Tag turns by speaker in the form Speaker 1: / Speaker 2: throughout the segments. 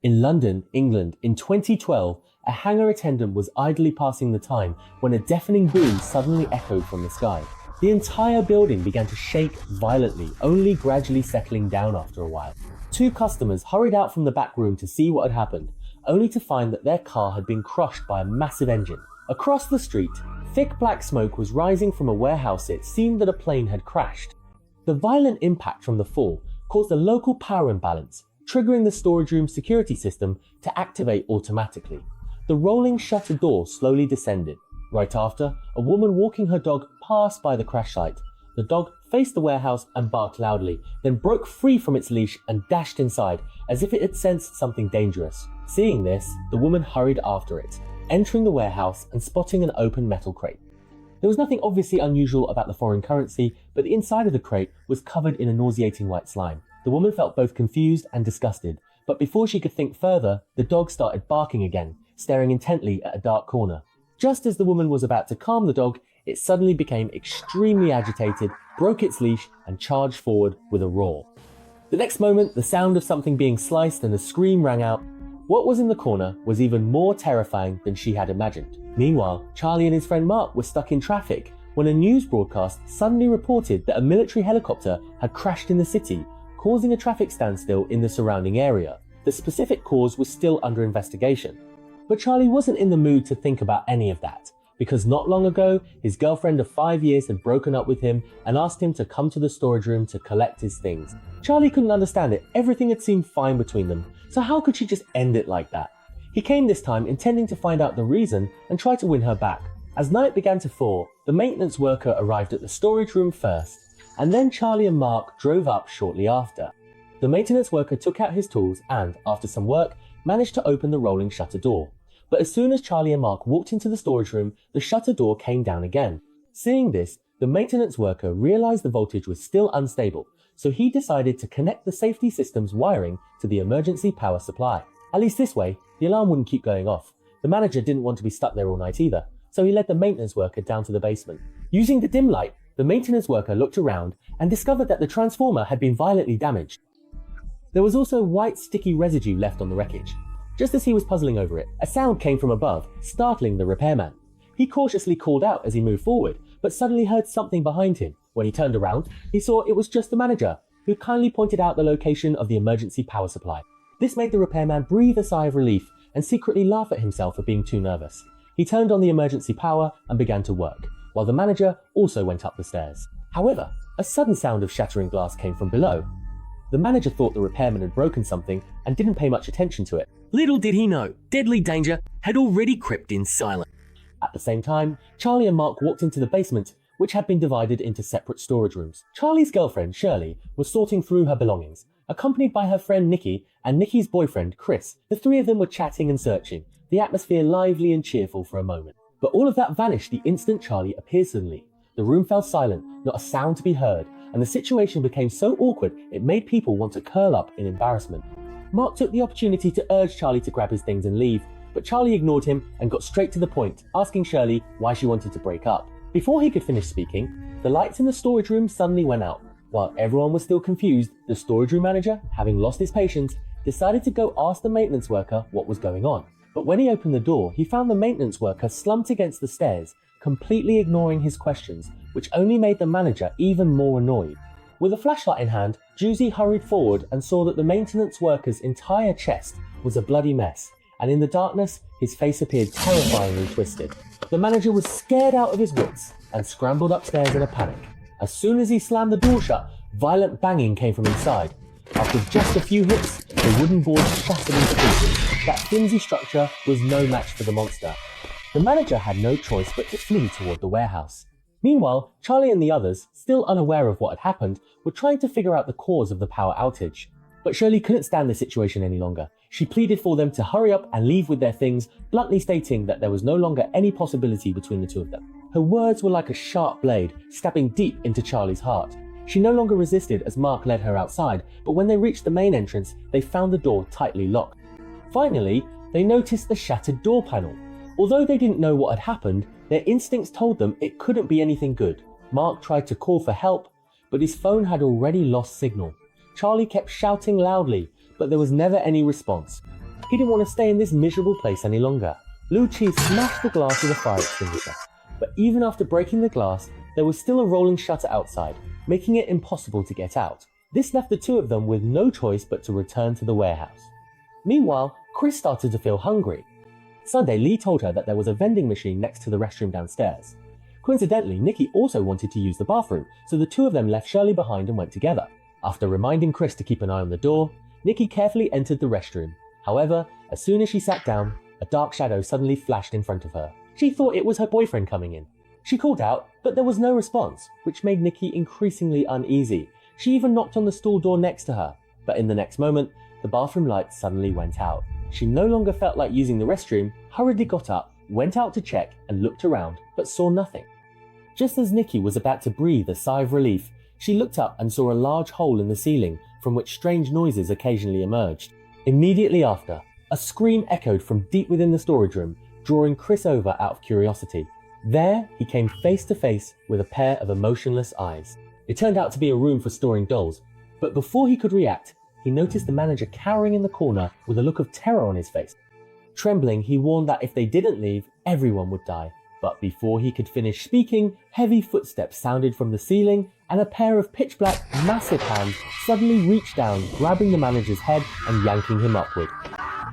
Speaker 1: In London, England, in 2012, a hangar attendant was idly passing the time when a deafening boom suddenly echoed from the sky. The entire building began to shake violently, only gradually settling down after a while. Two customers hurried out from the back room to see what had happened, only to find that their car had been crushed by a massive engine. Across the street, thick black smoke was rising from a warehouse. It seemed that a plane had crashed. The violent impact from the fall caused a local power imbalance, triggering the storage room security system to activate automatically. The rolling shutter door slowly descended. Right after, a woman walking her dog passed by the crash site. The dog faced the warehouse and barked loudly, then broke free from its leash and dashed inside, as if it had sensed something dangerous. Seeing this, the woman hurried after it, entering the warehouse and spotting an open metal crate. There was nothing obviously unusual about the foreign currency, but the inside of the crate was covered in a nauseating white slime. The woman felt both confused and disgusted, but before she could think further, the dog started barking again, staring intently at a dark corner. Just as the woman was about to calm the dog, it suddenly became extremely agitated, broke its leash, and charged forward with a roar. The next moment, the sound of something being sliced and a scream rang out. What was in the corner was even more terrifying than she had imagined. Meanwhile, Charlie and his friend Mark were stuck in traffic when a news broadcast suddenly reported that a military helicopter had crashed in the city, causing a traffic standstill in the surrounding area. The specific cause was still under investigation. But Charlie wasn't in the mood to think about any of that, because not long ago, his girlfriend of 5 years had broken up with him and asked him to come to the storage room to collect his things. Charlie couldn't understand it. Everything had seemed fine between them, so how could she just end it like that? He came this time intending to find out the reason and try to win her back. As night began to fall, the maintenance worker arrived at the storage room first, and then Charlie and Mark drove up shortly after. The maintenance worker took out his tools and, after some work, managed to open the rolling shutter door. But as soon as Charlie and Mark walked into the storage room, the shutter door came down again. Seeing this, the maintenance worker realized the voltage was still unstable, so he decided to connect the safety system's wiring to the emergency power supply. At least this way, the alarm wouldn't keep going off. The manager didn't want to be stuck there all night either, so he led the maintenance worker down to the basement. Using the dim light, the maintenance worker looked around and discovered that the transformer had been violently damaged. There was also white sticky residue left on the wreckage. Just as he was puzzling over it, a sound came from above, startling the repairman. He cautiously called out as he moved forward, but suddenly heard something behind him. When he turned around, he saw it was just the manager, who kindly pointed out the location of the emergency power supply. This made the repairman breathe a sigh of relief and secretly laugh at himself for being too nervous. He turned on the emergency power and began to work, while the manager also went up the stairs. However, a sudden sound of shattering glass came from below. The manager thought the repairman had broken something and didn't pay much attention to it. Little did he know, deadly danger had already crept in silently. At the same time, Charlie and Mark walked into the basement, which had been divided into separate storage rooms. Charlie's girlfriend, Shirley, was sorting through her belongings, accompanied by her friend Nikki and Nikki's boyfriend, Chris. The three of them were chatting and searching, the atmosphere lively and cheerful for a moment. But all of that vanished the instant Charlie appeared suddenly. The room fell silent, not a sound to be heard, and the situation became so awkward it made people want to curl up in embarrassment. Mark took the opportunity to urge Charlie to grab his things and leave, but Charlie ignored him and got straight to the point, asking Shirley why she wanted to break up. Before he could finish speaking, the lights in the storage room suddenly went out. While everyone was still confused, the storage room manager, having lost his patience, decided to go ask the maintenance worker what was going on. But when he opened the door, he found the maintenance worker slumped against the stairs, completely ignoring his questions, which only made the manager even more annoyed. With a flashlight in hand, Juicy hurried forward and saw that the maintenance worker's entire chest was a bloody mess, and in the darkness, his face appeared terrifyingly twisted. The manager was scared out of his wits and scrambled upstairs in a panic. As soon as he slammed the door shut, violent banging came from inside. After just a few hits, the wooden boards shattered into pieces. That flimsy structure was no match for the monster. The manager had no choice but to flee toward the warehouse. Meanwhile, Charlie and the others, still unaware of what had happened, were trying to figure out the cause of the power outage. But Shirley couldn't stand the situation any longer. She pleaded for them to hurry up and leave with their things, bluntly stating that there was no longer any possibility between the two of them. Her words were like a sharp blade, stabbing deep into Charlie's heart. She no longer resisted as Mark led her outside, but when they reached the main entrance, they found the door tightly locked. Finally, they noticed the shattered door panel. Although they didn't know what had happened, their instincts told them it couldn't be anything good. Mark tried to call for help, but his phone had already lost signal. Charlie kept shouting loudly, but there was never any response. He didn't want to stay in this miserable place any longer. Liu Qi smashed the glass with a fire extinguisher, but even after breaking the glass, there was still a rolling shutter outside, making it impossible to get out. This left the two of them with no choice but to return to the warehouse. Meanwhile, Chris started to feel hungry. Sunday, Lee told her that there was a vending machine next to the restroom downstairs. Coincidentally, Nikki also wanted to use the bathroom, so the two of them left Shirley behind and went together. After reminding Chris to keep an eye on the door, Nikki carefully entered the restroom. However, as soon as she sat down, a dark shadow suddenly flashed in front of her. She thought it was her boyfriend coming in. She called out, but there was no response, which made Nikki increasingly uneasy. She even knocked on the stall door next to her, but in the next moment, the bathroom light suddenly went out. She no longer felt like using the restroom, hurriedly got up, went out to check, and looked around, but saw nothing. Just as Nikki was about to breathe a sigh of relief, she looked up and saw a large hole in the ceiling from which strange noises occasionally emerged. Immediately after, a scream echoed from deep within the storage room, drawing Chris over out of curiosity. There, he came face to face with a pair of emotionless eyes. It turned out to be a room for storing dolls, but before he could react, he noticed the manager cowering in the corner with a look of terror on his face. Trembling, he warned that if they didn't leave, everyone would die. But before he could finish speaking, heavy footsteps sounded from the ceiling, and a pair of pitch-black, massive hands suddenly reached down, grabbing the manager's head and yanking him upward.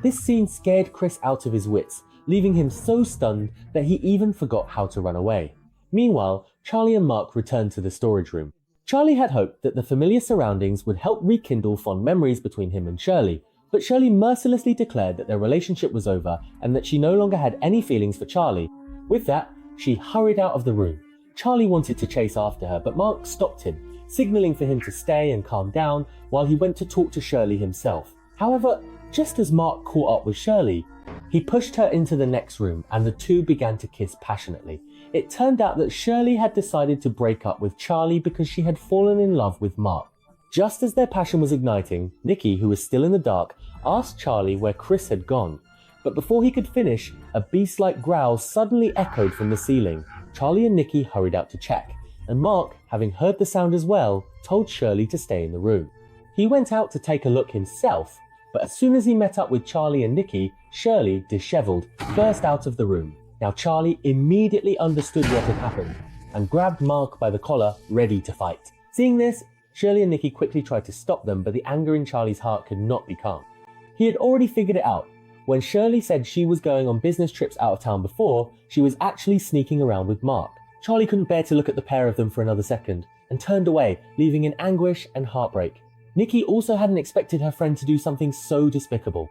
Speaker 1: This scene scared Chris out of his wits, leaving him so stunned that he even forgot how to run away. Meanwhile, Charlie and Mark returned to the storage room. Charlie had hoped that the familiar surroundings would help rekindle fond memories between him and Shirley, but Shirley mercilessly declared that their relationship was over and that she no longer had any feelings for Charlie. With that, she hurried out of the room. Charlie wanted to chase after her, but Mark stopped him, signaling for him to stay and calm down while he went to talk to Shirley himself. However, just as Mark caught up with Shirley, he pushed her into the next room and the two began to kiss passionately. It turned out that Shirley had decided to break up with Charlie because she had fallen in love with Mark. Just as their passion was igniting, Nikki, who was still in the dark, asked Charlie where Chris had gone. But before he could finish, a beast-like growl suddenly echoed from the ceiling. Charlie and Nikki hurried out to check, and Mark, having heard the sound as well, told Shirley to stay in the room. He went out to take a look himself, but as soon as he met up with Charlie and Nikki, Shirley, disheveled, burst out of the room. Now Charlie immediately understood what had happened, and grabbed Mark by the collar, ready to fight. Seeing this, Shirley and Nikki quickly tried to stop them, but the anger in Charlie's heart could not be calmed. He had already figured it out. When Shirley said she was going on business trips out of town before, she was actually sneaking around with Mark. Charlie couldn't bear to look at the pair of them for another second, and turned away, leaving in anguish and heartbreak. Nikki also hadn't expected her friend to do something so despicable.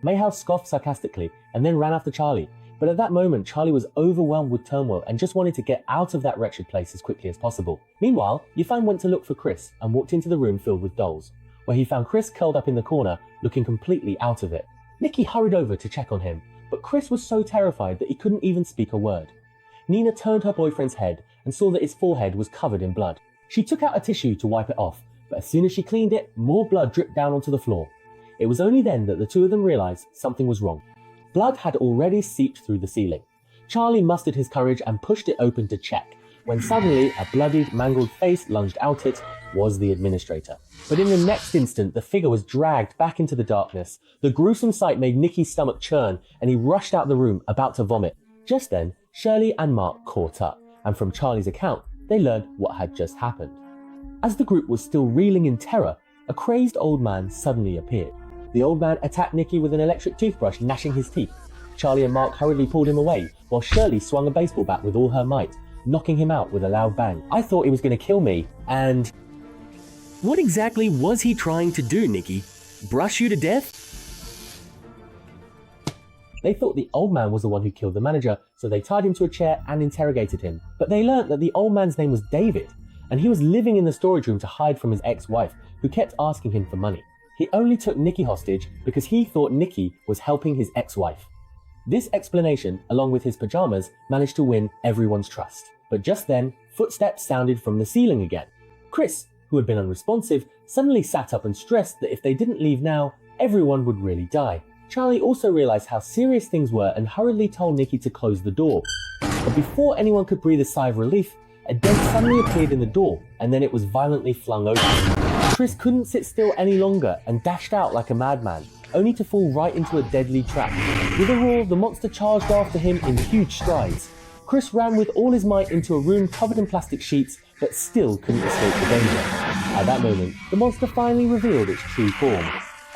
Speaker 1: Mayhow scoffed sarcastically, and then ran after Charlie, but at that moment Charlie was overwhelmed with turmoil and just wanted to get out of that wretched place as quickly as possible. Meanwhile, Yifan went to look for Chris and walked into the room filled with dolls, where he found Chris curled up in the corner, looking completely out of it. Nikki hurried over to check on him, but Chris was so terrified that he couldn't even speak a word. Nina turned her boyfriend's head and saw that his forehead was covered in blood. She took out a tissue to wipe it off, but as soon as she cleaned it, more blood dripped down onto the floor. It was only then that the two of them realized something was wrong. Blood had already seeped through the ceiling. Charlie mustered his courage and pushed it open to check, when suddenly a bloodied, mangled face lunged out. It was the administrator. But in the next instant, the figure was dragged back into the darkness. The gruesome sight made Nicky's stomach churn, and he rushed out the room, about to vomit. Just then, Shirley and Mark caught up, and from Charlie's account, they learned what had just happened. As the group was still reeling in terror, a crazed old man suddenly appeared. The old man attacked Nicky with an electric toothbrush, gnashing his teeth. Charlie and Mark hurriedly pulled him away, while Shirley swung a baseball bat with all her might, knocking him out with a loud bang. I thought he was going to kill me, and...
Speaker 2: What exactly was he trying to do, Nicky? Brush you to death?
Speaker 1: They thought the old man was the one who killed the manager, so they tied him to a chair and interrogated him. But they learnt that the old man's name was David, and he was living in the storage room to hide from his ex-wife, who kept asking him for money. He only took Nicky hostage because he thought Nicky was helping his ex-wife. This explanation, along with his pajamas, managed to win everyone's trust. But just then, footsteps sounded from the ceiling again. Chris, who had been unresponsive, suddenly sat up and stressed that if they didn't leave now, everyone would really die. Charlie also realized how serious things were and hurriedly told Nicky to close the door. But before anyone could breathe a sigh of relief, a dent suddenly appeared in the door, and then it was violently flung open. Chris couldn't sit still any longer and dashed out like a madman. only to fall right into a deadly trap. With a roar, the monster charged after him in huge strides. Chris ran with all his might into a room covered in plastic sheets, but still couldn't escape the danger. At that moment, the monster finally revealed its true form.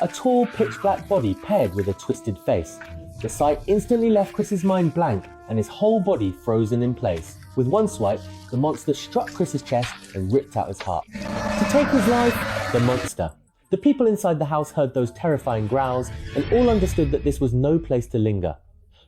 Speaker 1: A tall, pitch-black body paired with a twisted face. The sight instantly left Chris's mind blank and his whole body frozen in place. With one swipe, the monster struck Chris's chest and ripped out his heart. To take his life, the monster. The people inside the house heard those terrifying growls and all understood that this was no place to linger.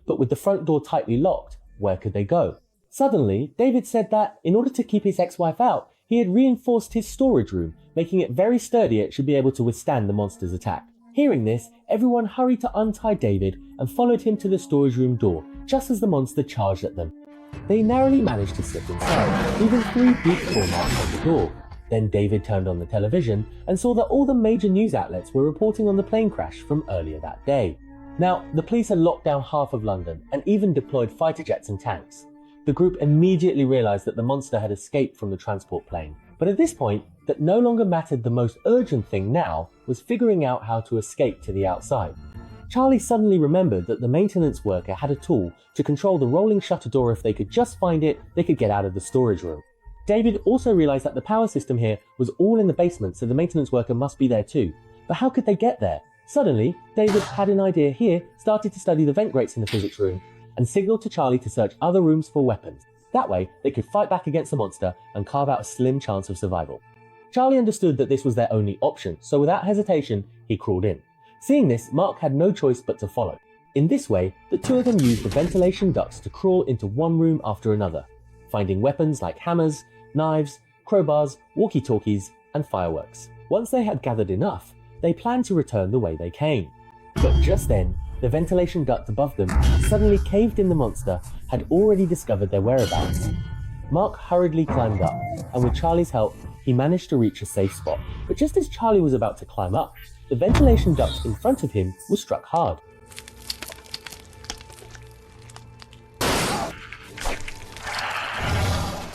Speaker 1: But with the front door tightly locked, where could they go? Suddenly, David said that, in order to keep his ex-wife out, he had reinforced his storage room, making it very sturdy it should be able to withstand the monster's attack. Hearing this, everyone hurried to untie David and followed him to the storage room door, just as the monster charged at them. They narrowly managed to slip inside, leaving 3 deep claw marks on the door. Then David turned on the television and saw that all the major news outlets were reporting on the plane crash from earlier that day. Now, the police had locked down half of London and even deployed fighter jets and tanks. The group immediately realized that the monster had escaped from the transport plane. But at this point, that no longer mattered. The most urgent thing now was figuring out how to escape to the outside. Charlie suddenly remembered that the maintenance worker had a tool to control the rolling shutter door. If they could just find it, they could get out of the storage room. David also realized that the power system here was all in the basement, so the maintenance worker must be there too. But how could they get there? Suddenly, David had an idea here, started to study the vent grates in the physics room, and signaled to Charlie to search other rooms for weapons. That way, they could fight back against the monster and carve out a slim chance of survival. Charlie understood that this was their only option, so without hesitation, he crawled in. Seeing this, Mark had no choice but to follow. In this way, the two of them used the ventilation ducts to crawl into one room after another, finding weapons like hammers, knives, crowbars, walkie-talkies, and fireworks. Once they had gathered enough, they planned to return the way they came. But just then, the ventilation duct above them suddenly caved in. The monster had already discovered their whereabouts. Mark hurriedly climbed up, and with Charlie's help, he managed to reach a safe spot. But just as Charlie was about to climb up, the ventilation duct in front of him was struck hard.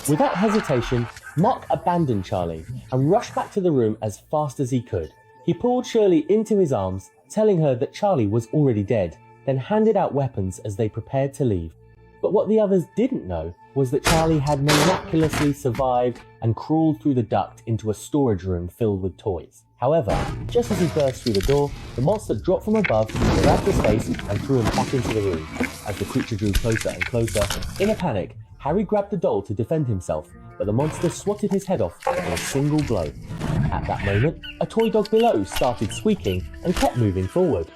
Speaker 1: Without hesitation, Mark abandoned Charlie and rushed back to the room as fast as he could. He pulled Shirley into his arms, telling her that Charlie was already dead, then handed out weapons as they prepared to leave. But what the others didn't know was that Charlie had miraculously survived and crawled through the duct into a storage room filled with toys. However, just as he burst through the door, the monster dropped from above, grabbed his face and threw him back into the room. As the creature drew closer and closer, in a panic, Harry grabbed the doll to defend himself, but the monster swatted his head off in a single blow. At that moment, a toy dog below started squeaking and kept moving forward.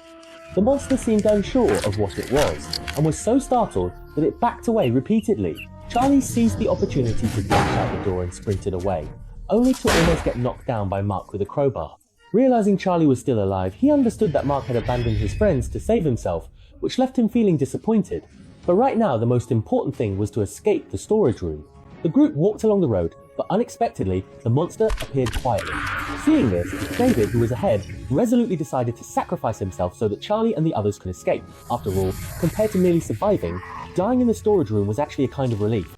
Speaker 1: The monster seemed unsure of what it was, and was so startled that it backed away repeatedly. Charlie seized the opportunity to dash out the door and sprinted away, only to almost get knocked down by Mark with a crowbar. Realizing Charlie was still alive, he understood that Mark had abandoned his friends to save himself, which left him feeling disappointed. But right now, the most important thing was to escape the storage room. The group walked along the road, but unexpectedly, the monster appeared quietly. Seeing this, David, who was ahead, resolutely decided to sacrifice himself so that Charlie and the others could escape. After all, compared to merely surviving, dying in the storage room was actually a kind of relief.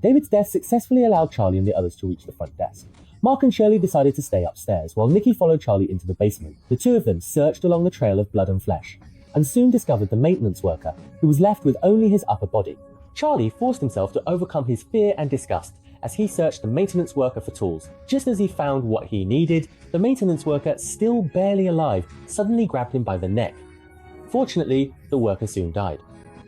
Speaker 1: David's death successfully allowed Charlie and the others to reach the front desk. Mark and Shirley decided to stay upstairs, while Nikki followed Charlie into the basement. The two of them searched along the trail of blood and flesh, and soon discovered the maintenance worker, who was left with only his upper body. Charlie forced himself to overcome his fear and disgust as he searched the maintenance worker for tools. Just as he found what he needed, the maintenance worker, still barely alive, suddenly grabbed him by the neck. Fortunately, the worker soon died.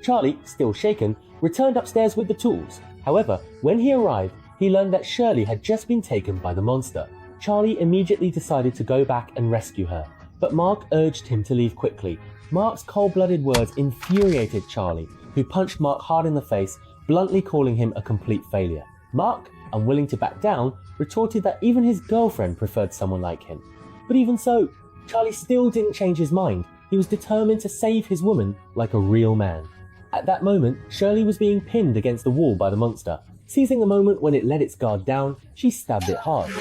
Speaker 1: Charlie, still shaken, returned upstairs with the tools. However, when he arrived, he learned that Shirley had just been taken by the monster. Charlie immediately decided to go back and rescue her, but Mark urged him to leave quickly. Mark's cold-blooded words infuriated Charlie, who punched Mark hard in the face, bluntly calling him a complete failure. Mark, unwilling to back down, retorted that even his girlfriend preferred someone like him. But even so, Charlie still didn't change his mind. He was determined to save his woman like a real man. At that moment, Shirley was being pinned against the wall by the monster. Seizing the moment when it let its guard down, she stabbed it hard.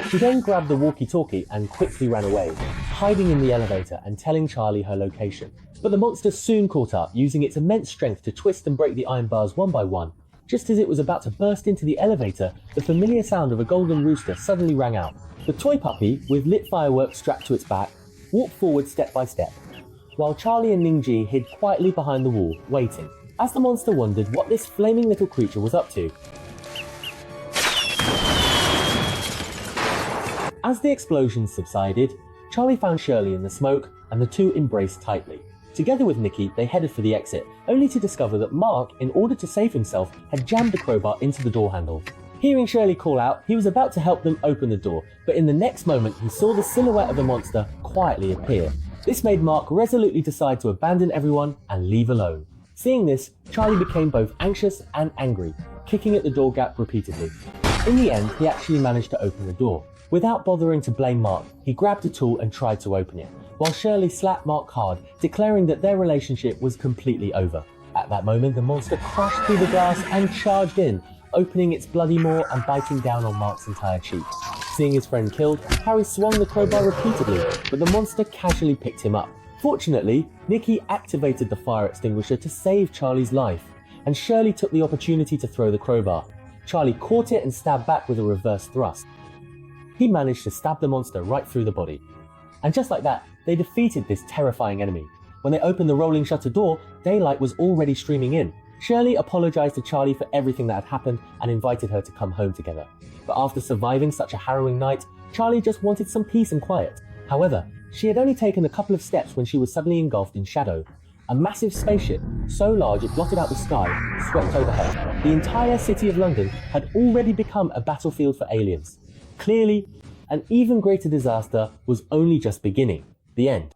Speaker 1: She then grabbed the walkie-talkie and quickly ran away. hiding in the elevator and telling Charlie her location. But the monster soon caught up, using its immense strength to twist and break the iron bars one by one. Just as it was about to burst into the elevator, the familiar sound of a golden rooster suddenly rang out. The toy puppy, with lit fireworks strapped to its back, walked forward step by step, while Charlie and Ningji hid quietly behind the wall, waiting, as the monster wondered what this flaming little creature was up to. As the explosions subsided, Charlie found Shirley in the smoke, and the two embraced tightly. Together with Nikki, they headed for the exit, only to discover that Mark, in order to save himself, had jammed the crowbar into the door handle. Hearing Shirley call out, he was about to help them open the door, but in the next moment he saw the silhouette of the monster quietly appear. This made Mark resolutely decide to abandon everyone and leave alone. Seeing this, Charlie became both anxious and angry, kicking at the door gap repeatedly. In the end, he actually managed to open the door. Without bothering to blame Mark, he grabbed a tool and tried to open it, while Shirley slapped Mark hard, declaring that their relationship was completely over. At that moment, the monster crashed through the glass and charged in, opening its bloody maw and biting down on Mark's entire cheek. Seeing his friend killed, Harry swung the crowbar repeatedly, but the monster casually picked him up. Fortunately, Nikki activated the fire extinguisher to save Charlie's life, and Shirley took the opportunity to throw the crowbar. Charlie caught it and stabbed back with a reverse thrust. He managed to stab the monster right through the body. And just like that, they defeated this terrifying enemy. When they opened the rolling shutter door, daylight was already streaming in. Shirley apologized to Charlie for everything that had happened and invited her to come home together. But after surviving such a harrowing night, Charlie just wanted some peace and quiet. However, she had only taken a couple of steps when she was suddenly engulfed in shadow. A massive spaceship, so large it blotted out the sky, swept overhead. The entire city of London had already become a battlefield for aliens. Clearly, an even greater disaster was only just beginning. The end.